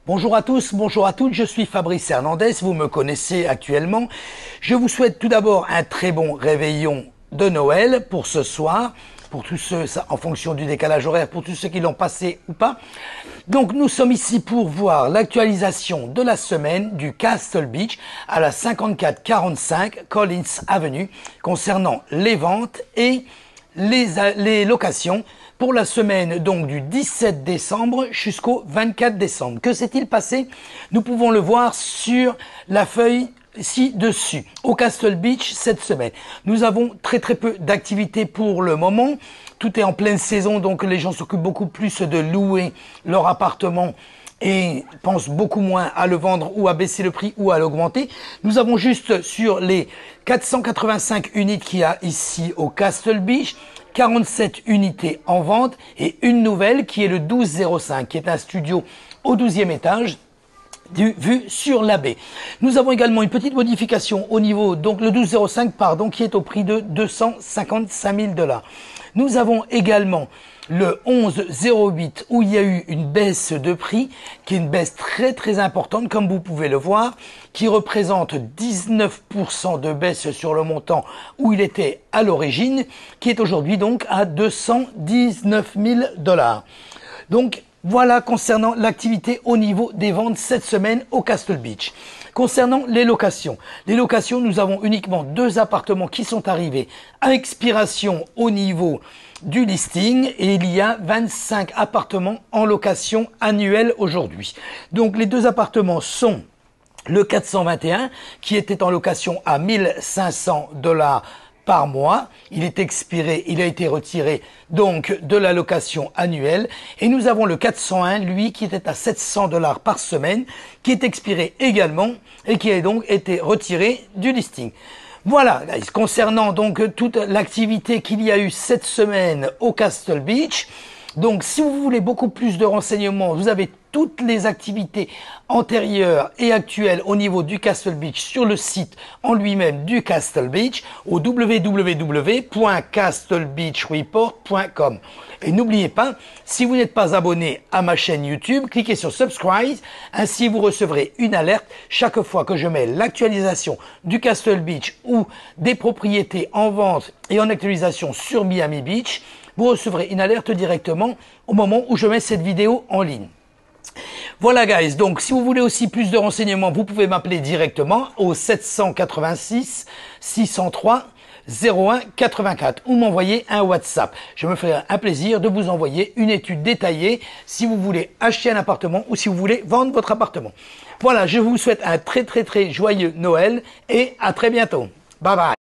Bonjour à tous, bonjour à toutes, je suis Fabrice Hernandez, vous me connaissez actuellement. Je vous souhaite tout d'abord un très bon réveillon de Noël pour ce soir, pour tous ceux, en fonction du décalage horaire, pour tous ceux qui l'ont passé ou pas. Donc nous sommes ici pour voir l'actualisation de la semaine du Castle Beach à la 5445 Collins Avenue concernant les ventes et les locations pour la semaine donc du 17 décembre jusqu'au 24 décembre. Que s'est-il passé? Nous pouvons le voir sur la feuille ci-dessus. Au Castle Beach cette semaine, nous avons très peu d'activités pour le moment. Tout est en pleine saison, donc les gens s'occupent beaucoup plus de louer leur appartement et pensent beaucoup moins à le vendre ou à baisser le prix ou à l'augmenter. Nous avons juste sur les 485 unités qu'il y a ici au Castle Beach, 47 unités en vente et une nouvelle qui est le 1205, qui est un studio au 12e étage, vue sur la baie. Nous avons également une petite modification au niveau, donc le 1205, pardon, qui est au prix de 255 000 $. Nous avons également le 1108 où il y a eu une baisse de prix, qui est une baisse très importante, comme vous pouvez le voir, qui représente 19% de baisse sur le montant où il était à l'origine, qui est aujourd'hui donc à 219 000 $. Donc, voilà concernant l'activité au niveau des ventes cette semaine au Castle Beach. Concernant les locations, nous avons uniquement 2 appartements qui sont arrivés à expiration au niveau du listing et il y a 25 appartements en location annuelle aujourd'hui. Donc les 2 appartements sont le 421 qui était en location à 1500 $ par mois, il est expiré, il a été retiré donc de la location annuelle et nous avons le 401 lui qui était à 700 $ par semaine qui est expiré également et qui a donc été retiré du listing. Voilà, concernant donc toute l'activité qu'il y a eu cette semaine au Castle Beach. Donc si vous voulez beaucoup plus de renseignements, vous avez toutes les activités antérieures et actuelles au niveau du Castle Beach sur le site en lui-même du Castle Beach au www.castlebeachreport.com. Et n'oubliez pas, si vous n'êtes pas abonné à ma chaîne YouTube, cliquez sur Subscribe, ainsi vous recevrez une alerte chaque fois que je mets l'actualisation du Castle Beach ou des propriétés en vente et en actualisation sur Miami Beach. Vous recevrez une alerte directement au moment où je mets cette vidéo en ligne. Voilà guys, donc si vous voulez aussi plus de renseignements, vous pouvez m'appeler directement au 786 603 01 84 ou m'envoyer un WhatsApp. Je me ferai un plaisir de vous envoyer une étude détaillée si vous voulez acheter un appartement ou si vous voulez vendre votre appartement. Voilà, je vous souhaite un très joyeux Noël et à très bientôt. Bye bye.